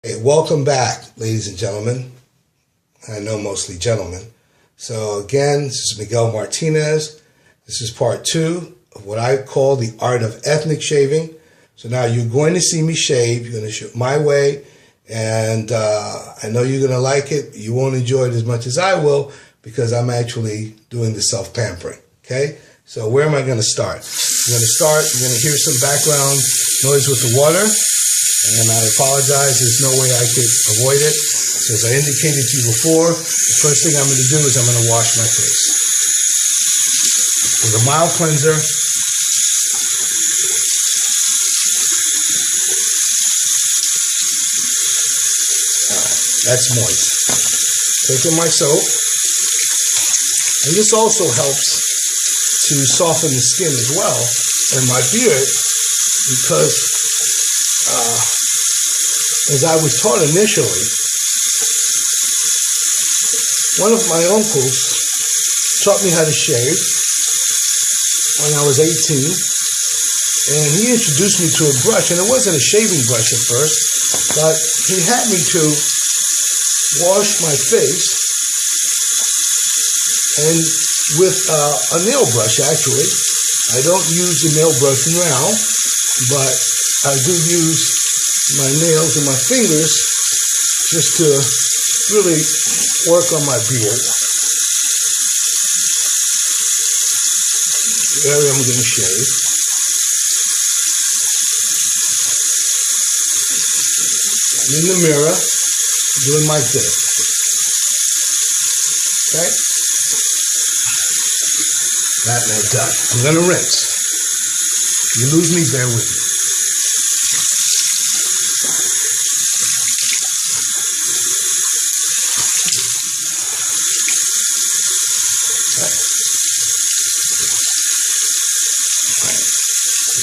Hey, welcome back, ladies and gentlemen. I know mostly gentlemen. So again, this is Miguel Martinez. This is part 2 of what I call the art of ethnic shaving. So now you're going to see me shave. You're going to shoot my way. And I know you're going to like it. You won't enjoy it as much as I will because I'm actually doing the self-pampering. Okay? So where am I going to start? You're going to hear some background noise with the water. And I apologize, there's no way I could avoid it. So as I indicated to you before, the first thing I'm going to do is I'm going to wash my face with a mild cleanser. That's moist. Taking my soap. And this also helps to soften the skin as well and my beard because as I was taught initially, one of my uncles taught me how to shave when I was 18, and he introduced me to a brush, and it wasn't a shaving brush at first, but he had me to wash my face and with a nail brush, actually. I don't use the nail brush now, but I do use my nails and my fingers just to really work on my beard. The area I'm going to shave. I'm in the mirror doing my thing. Okay? That and I'm done. I'm going to rinse. If you lose me, bear with me.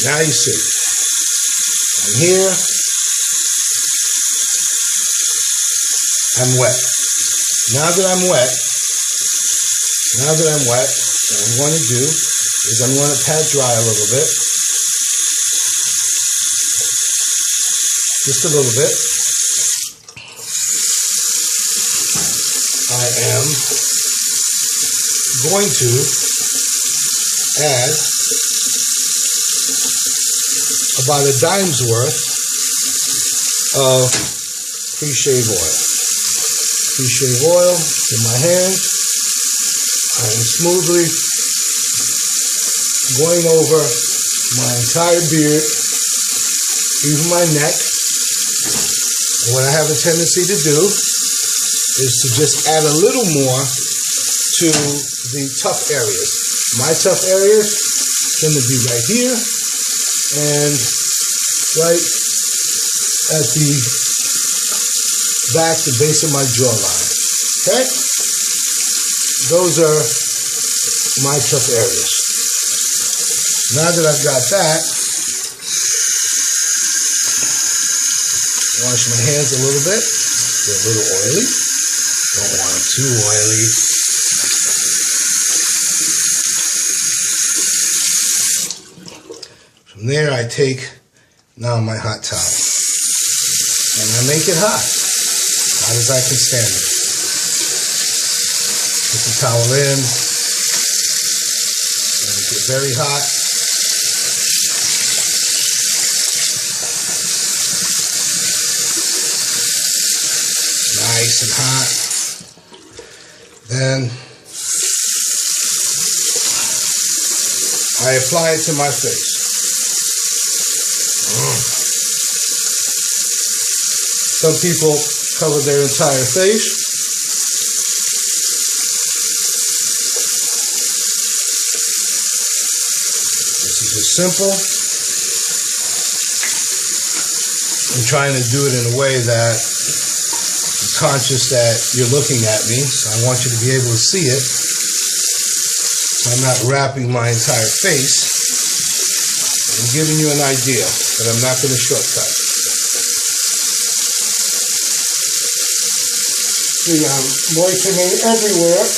Now you see, I'm here, I'm wet. Now that I'm wet, what I'm going to do is I'm going to pat dry a little bit. Just a little bit. I am going to add about a dime's worth of pre-shave oil. Pre-shave oil in my hand. I am smoothly going over my entire beard, even my neck. And what I have a tendency to do is to just add a little more to the tough areas. My tough areas tend to be right here and right at the back, the base of my jawline. Okay? Those are my tough areas. Now that I've got that, wash my hands a little bit. They're a little oily. Don't want them too oily. From there, I take now my hot towel, and I make it hot as I can stand it. Put the towel in, let it get very hot. Nice and hot. Then I apply it to my face. Some people cover their entire face. This is just simple. I'm trying to do it in a way that I'm conscious that you're looking at me, so I want you to be able to see it. So I'm not wrapping my entire face. I'm giving you an idea, but I'm not going to shortcut. See, I'm moistening everywhere.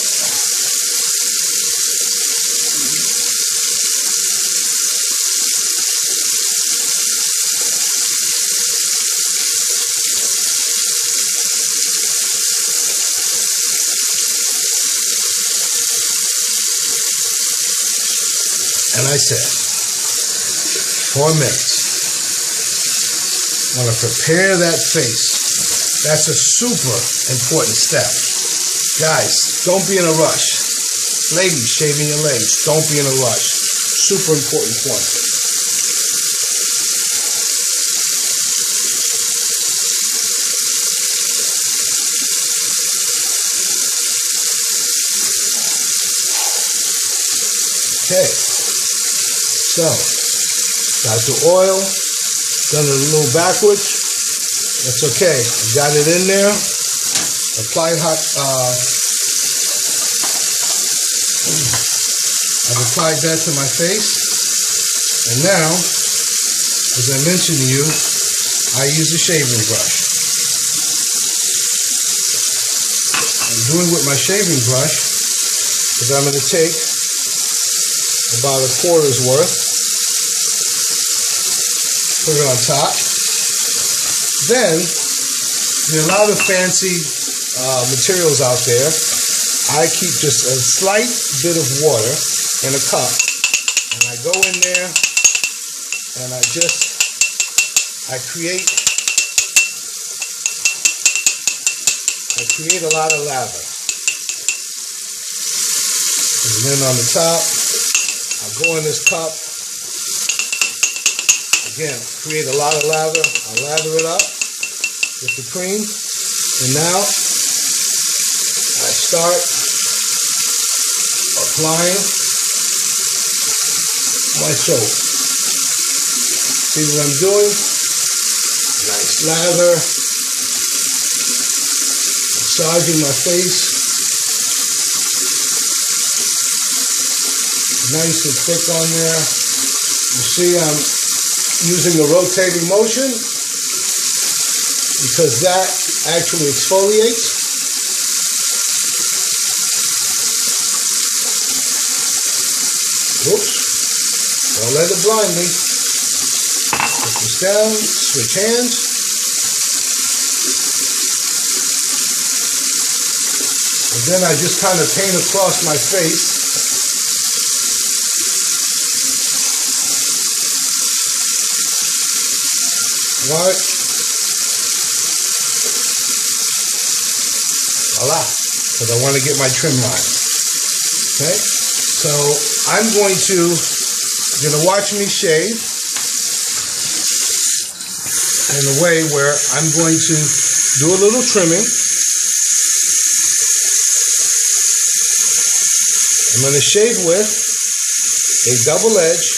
And I said, 4 minutes. I want to prepare that face. That's a super important step. Guys, don't be in a rush. Ladies, shaving your legs, don't be in a rush. Super important point. Okay, so got the oil, done it a little backwards. That's okay. I got it in there. Applied hot. I've applied that to my face, and now, as I mentioned to you, I use a shaving brush. I'm doing with my shaving brush is I'm going to take about 1/4's worth, put it on top. Then, there are a lot of fancy materials out there. I keep just a slight bit of water in a cup, and I go in there, and I create a lot of lather. And then on the top, I go in this cup, again, create a lot of lather. I lather it up with the cream, and now I start applying my soap. See what I'm doing? Nice lather, massaging my face. Nice and thick on there. You see I'm using a rotating motion because that actually exfoliates. Whoops. Don't let it blind me. Put this down, switch hands. And then I just kind of paint across my face. Right. Voila. Because I want to get my trim line. Okay. So I'm going to, you're going to watch me shave in a way where I'm going to do a little trimming. I'm going to shave with a double-edged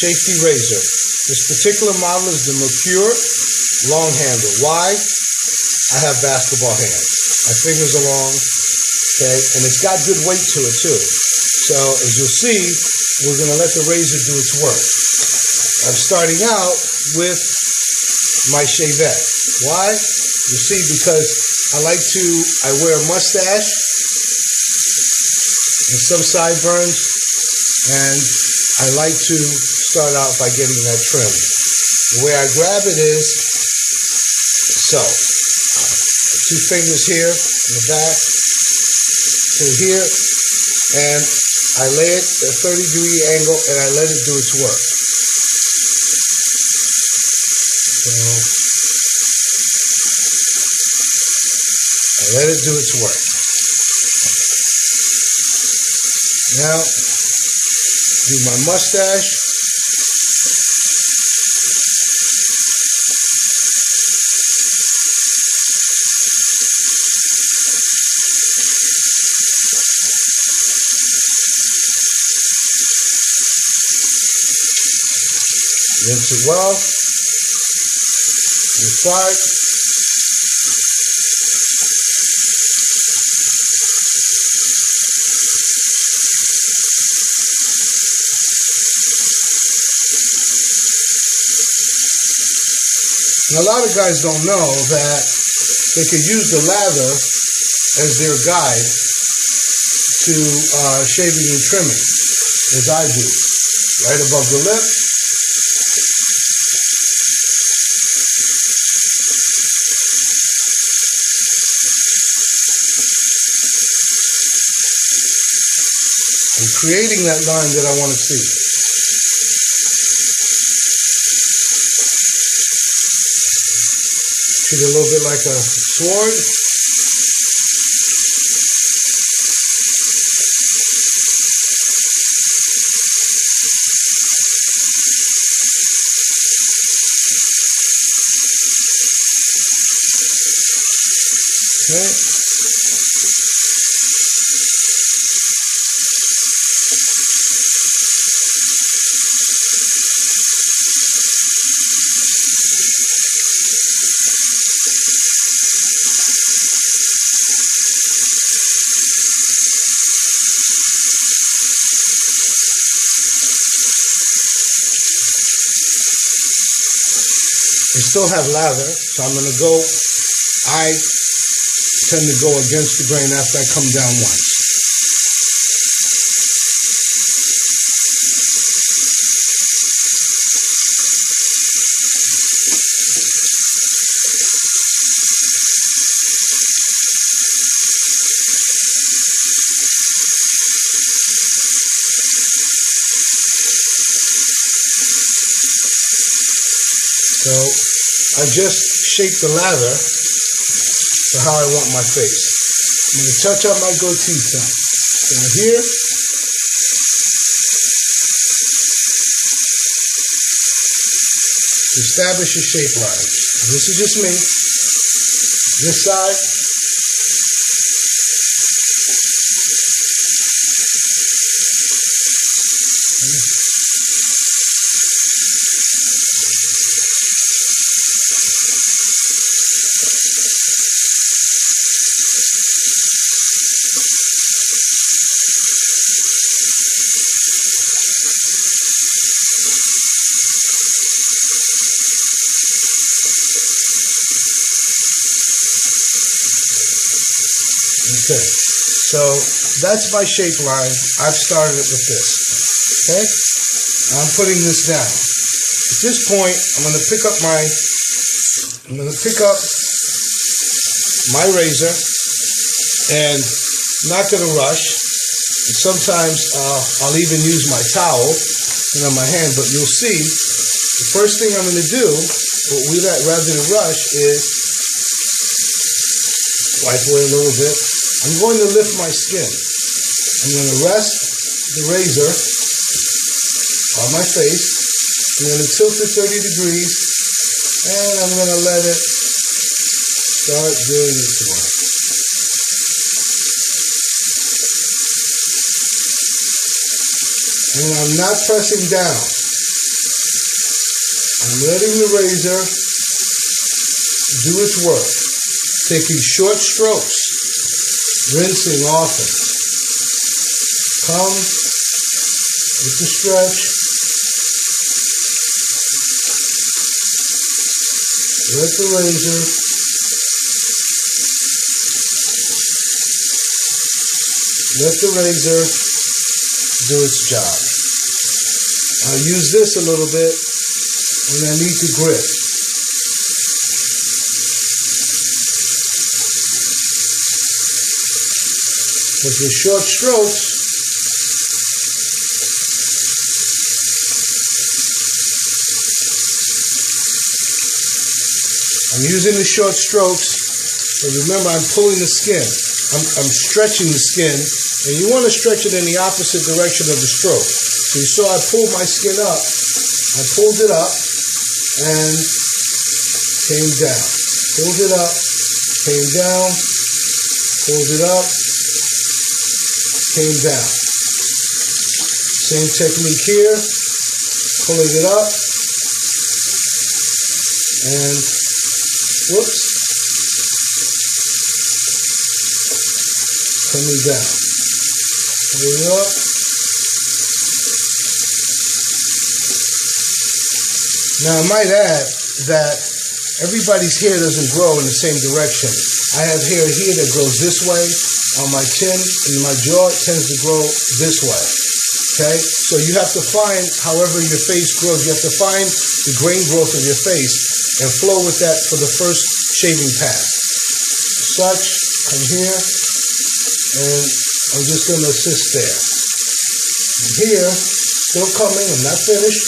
safety razor. This particular model is the Mercure long handle. Why? I have basketball hands. My fingers are long, okay, and it's got good weight to it too. So as you'll see, we're going to let the razor do its work. I'm starting out with my shavette. Why? You see, because I wear a mustache and some sideburns, and I like to start out by getting that trim. The way I grab it is so. 2 fingers here in the back to here, and I lay it at a 30-degree angle, and I let it do its work. So I let it do its work. Now, do my mustache. Rinse it well. Refart. And a lot of guys don't know that they could use the lather as their guide to shaving and trimming, as I do. Right above the lip. I'm creating that line that I want to see. it a little bit like a sword. Okay. I still have lather, so I'm going to go, I tend to go against the grain after I come down once. So I just shaped the lather to how I want my face. I'm going to touch up my goatee some. Down here. Establish a shape line. This is just me. This side. Okay, so that's my shape line. I've started it with this. Okay, I'm putting this down. At this point, I'm going to pick up my razor, and not going to rush. And sometimes I'll even use my towel and on my hand. But you'll see, the first thing I'm going to do, rather than rush, is wipe away a little bit. I'm going to lift my skin. I'm going to rest the razor on my face. I'm going to tilt it 30 degrees, and I'm going to let it start doing its work. And I'm not pressing down. I'm letting the razor do its work, taking short strokes. Rinsing often. Come with the stretch. Let the razor do its job. I'll use this a little bit when I need to grip. Because with short strokes, I'm using the short strokes, but remember I'm pulling the skin. I'm stretching the skin, and you want to stretch it in the opposite direction of the stroke. So you saw I pulled my skin up, I pulled it up, and came down. Pulled it up, came down, pulled it up, came down. Same technique here, pulling it up, and whoops, coming down. Pulling it up. Now I might add that everybody's hair doesn't grow in the same direction. I have hair here that grows this way. On my chin and my jaw, it tends to grow this way. Okay? So you have to find, however your face grows, you have to find the grain growth of your face and flow with that for the first shaving pass. Such, I'm here, and I'm just going to assist there. And here, still coming, I'm not finished.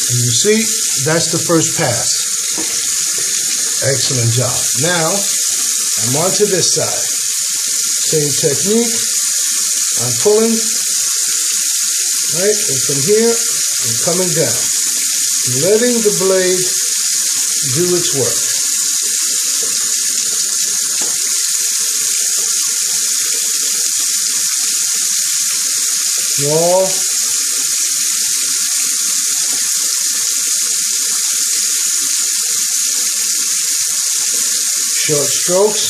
And you see, that's the first pass. Excellent job. Now, I'm on to this side. Same technique. I'm pulling, right? And from here, I'm coming down. Letting the blade do its work. Small. Short strokes.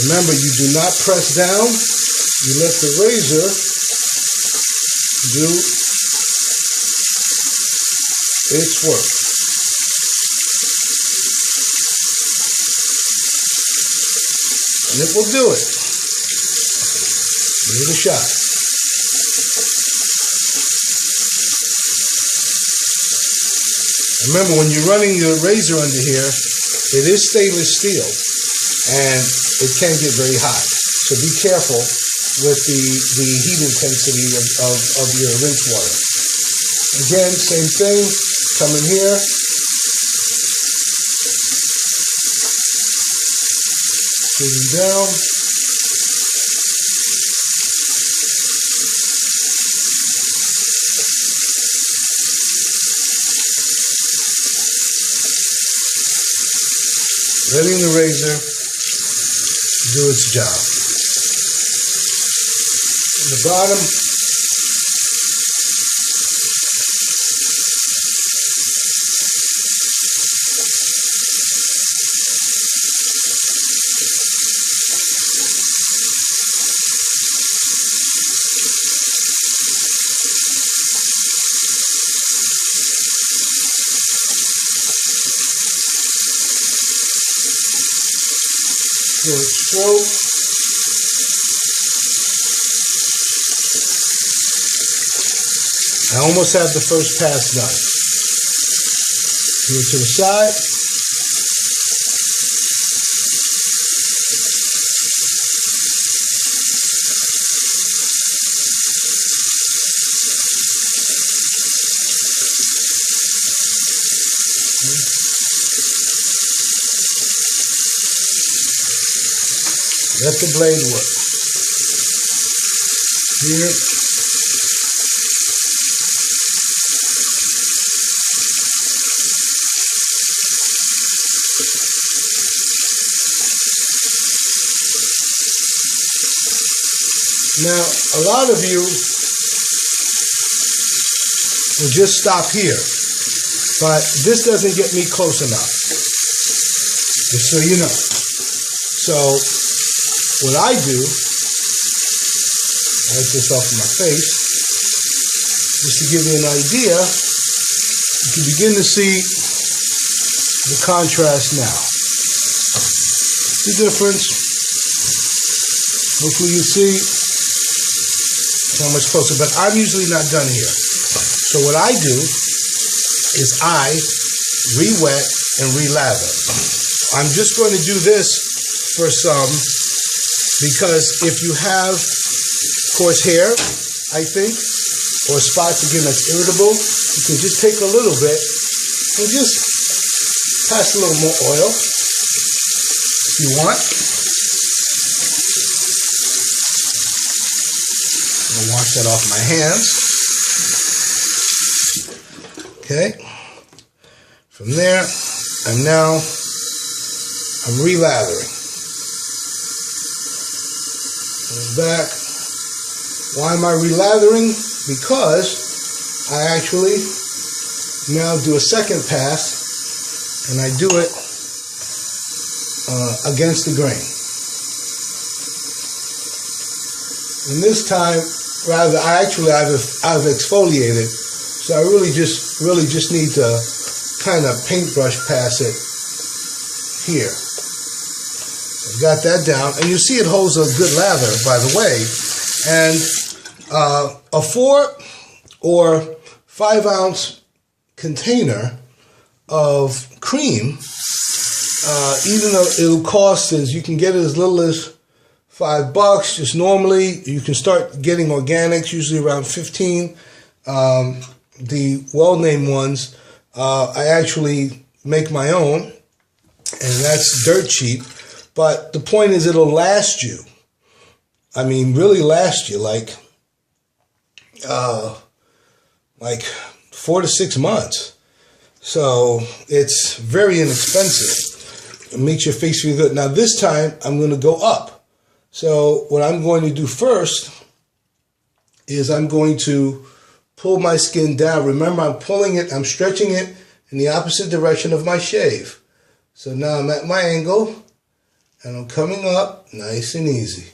Remember, you do not press down. You let the razor do its work. And it will do it. Give it a shot. Remember, when you're running your razor under here, it is stainless steel, and it can get very hot. So be careful with the heat intensity of your rinse water. Again, same thing, come in here. Sitting down. Letting the razor do its job. On the bottom, short stroke. I almost have the first pass done. Here to the side. Let the blade work. Here. Now, a lot of you will just stop here, but this doesn't get me close enough, just so you know. So, what I do, I wipe this off of my face, just to give you an idea. You can begin to see the contrast now. The difference. Hopefully you see how much closer, but I'm usually not done here. So what I do is I re-wet and re-lather. I'm just going to do this for some, because if you have coarse hair, I think, or spots, again, that's irritable, you can just take a little bit and just pass a little more oil if you want. I'm going to wash that off my hands. Okay. From there, I'm re-lathering. Back. Why am I re-lathering? Because I actually now do a second pass, and I do it against the grain. And this time, rather, I've exfoliated, so I really just need to kind of paintbrush pass it here. I've got that down, and you see it holds a good lather, by the way. And a 4 or 5 ounce container of cream, even though it'll cost, as you can get it as little as $5. Just normally, you can start getting organics, usually around 15. the well-named ones, I actually make my own, and that's dirt cheap. But the point is, it'll last you. I mean, really last you like 4 to 6 months. So it's very inexpensive. It makes your face feel good. Now this time I'm going to go up. So what I'm going to do first is I'm going to pull my skin down. Remember, I'm pulling it, I'm stretching it in the opposite direction of my shave. So now I'm at my angle and I'm coming up nice and easy.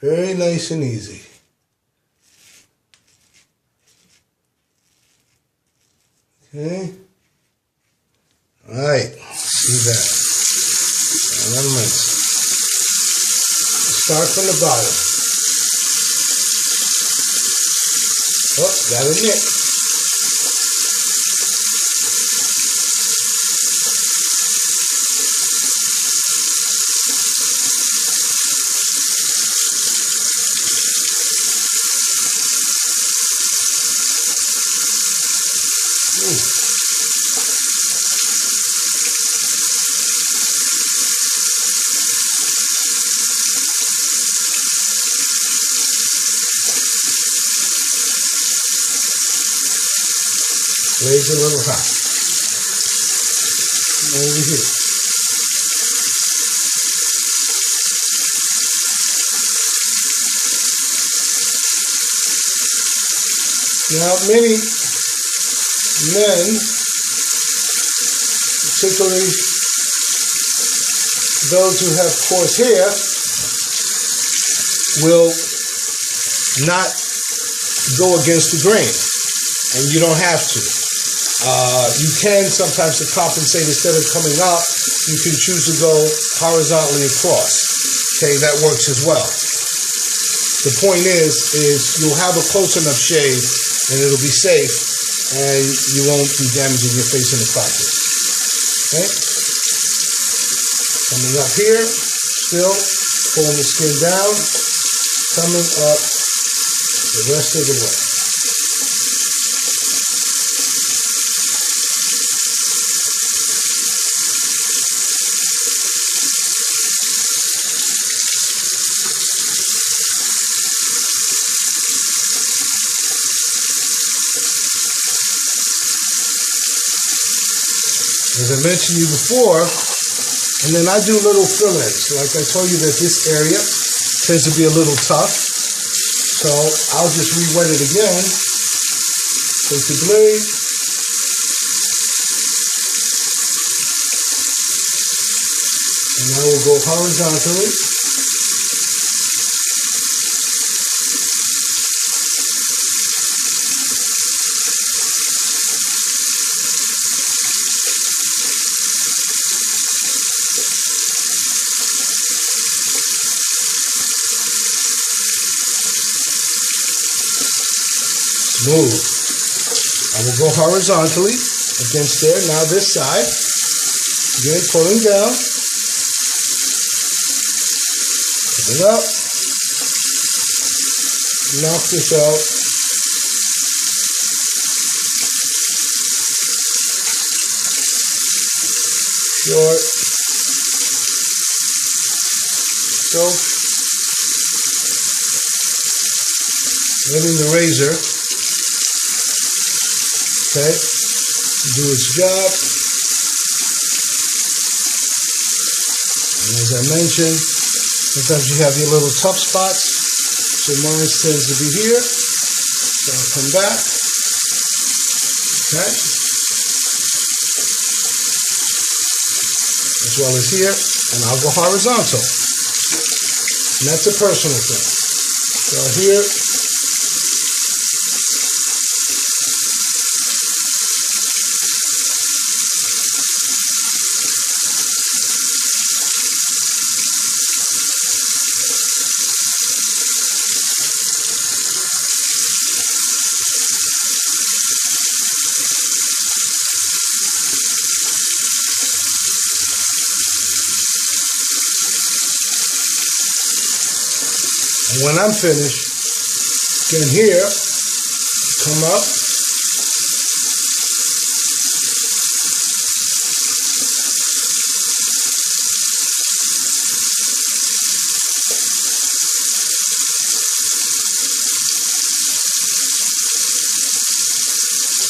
Very nice and easy. Okay. All right. See that. And then rinse. Start from the bottom. Oh, got a nick. Blade's a little hot. Over here. Now, many men, particularly those who have coarse hair, will not go against the grain, and you don't have to. You can sometimes, to compensate, instead of coming up, you can choose to go horizontally across. Okay, that works as well. The point is you'll have a close enough shave and it'll be safe and you won't be damaging your face in the process. Okay? Coming up here, still pulling the skin down, coming up the rest of the way. As I mentioned to you before, and then I do little fill-ins. Like I told you that this area tends to be a little tough, so I'll just re-wet it again. Take the blade, and I will go horizontally. Move. I will go horizontally against there. Now this side. Again, pulling down. Pulling up. Knock this out. Short. So, letting the razor, okay, do its job. And as I mentioned, sometimes you have your little tough spots. So mine tends to be here. So I'll come back. Okay. As well as here. And I'll go horizontal. And that's a personal thing. So here. And when I'm finished, again here, come up,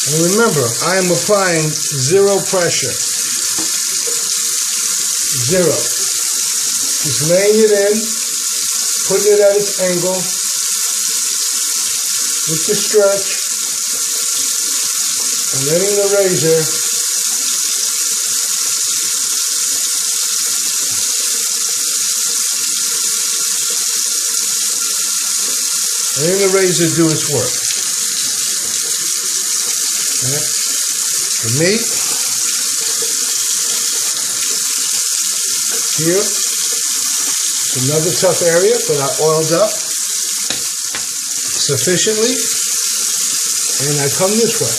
And remember, I am applying zero pressure. Zero. Just laying it in, putting it at its angle with the stretch, and letting the razor do its work. Right. For me, here, it's another tough area, but I oiled up sufficiently, and I come this way.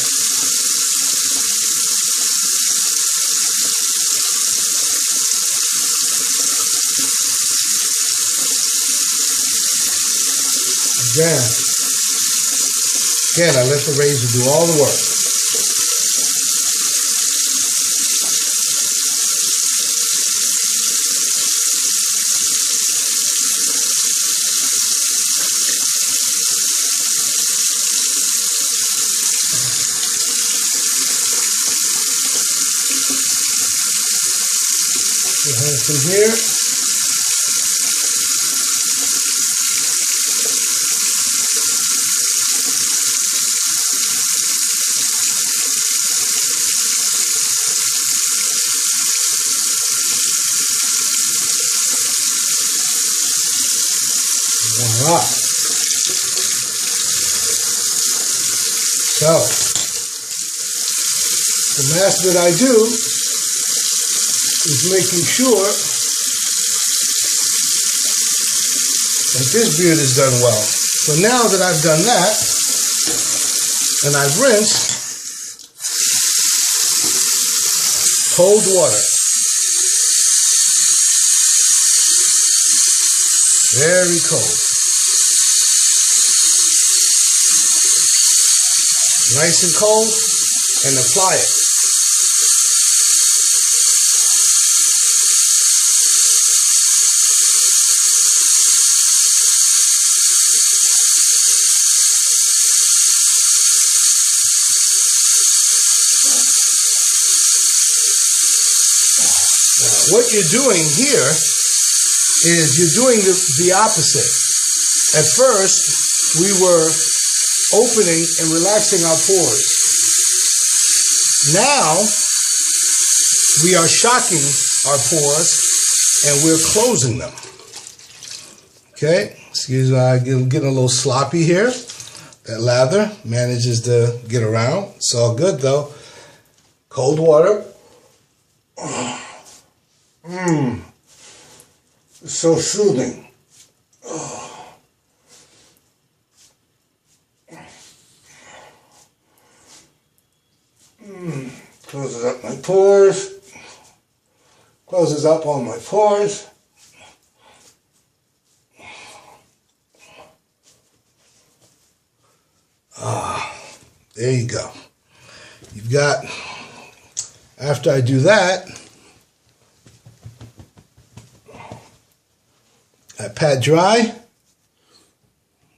Again, I let the razor do all the work. Go ahead from here. Alright. So, the math that I do is making sure that this beard is done well. So now that I've done that, and I've rinsed, cold water. Very cold. Nice and cold, and apply it. Now, what you're doing here is you're doing the opposite. At first, we were opening and relaxing our pores. Now, we are shocking our pores and we're closing them. Okay, excuse me, I'm getting a little sloppy here. That lather manages to get around. It's all good though. Cold water. It's so soothing. Closes up my pores. Closes up all my pores. There you go. You've got, after I do that, I pat dry.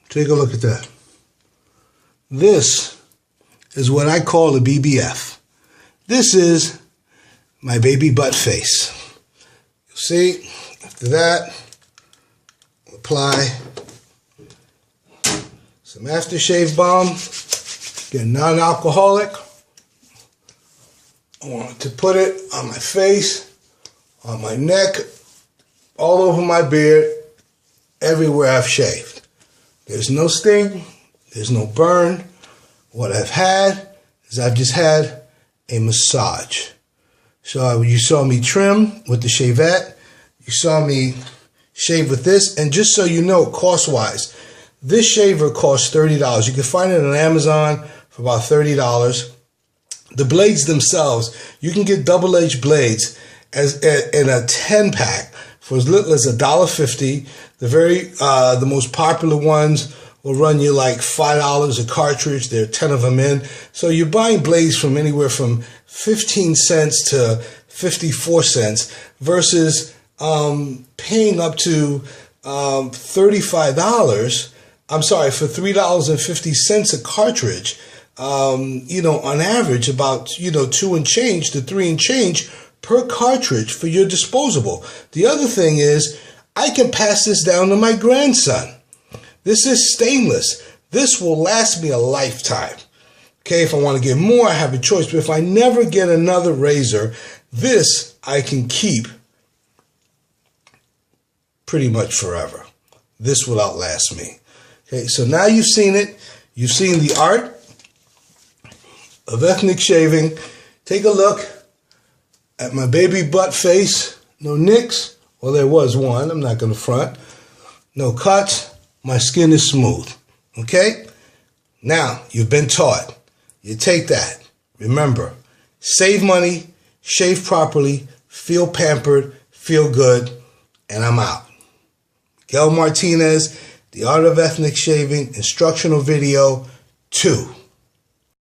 Take a look at that. This is what I call a BBF. This is my baby butt face. You'll see, after that, apply some aftershave balm. Get non-alcoholic. I want to put it on my face, on my neck, all over my beard, everywhere I've shaved. There's no sting, there's no burn. What I've had is I've just had a massage. So you saw me trim with the shavette. You saw me shave with this. And just so you know, cost-wise, this shaver costs $30. You can find it on Amazon for about $30. The blades themselves, you can get double-edged blades in a 10-pack for as little as $1.50. The most popular ones will run you like $5 a cartridge. There are 10 of them in. So you're buying blades from anywhere from 15 cents to 54 cents versus paying up to $35. I'm sorry, for $3.50 a cartridge. on average about, 2 and change to 3 and change per cartridge for your disposable. The other thing is I can pass this down to my grandson. This is stainless. This will last me a lifetime. Okay, if I want to get more, I have a choice. But if I never get another razor, this I can keep pretty much forever. This will outlast me. Okay, so now you've seen it. You've seen the art of ethnic shaving. Take a look at my baby butt face. No nicks. Well, there was one. I'm not going to front. No cuts. My skin is smooth. Okay? Now, you've been taught. You take that. Remember, save money, shave properly, feel pampered, feel good, and I'm out. Miguel Martinez, The Art of Ethnic Shaving, Instructional Video 2.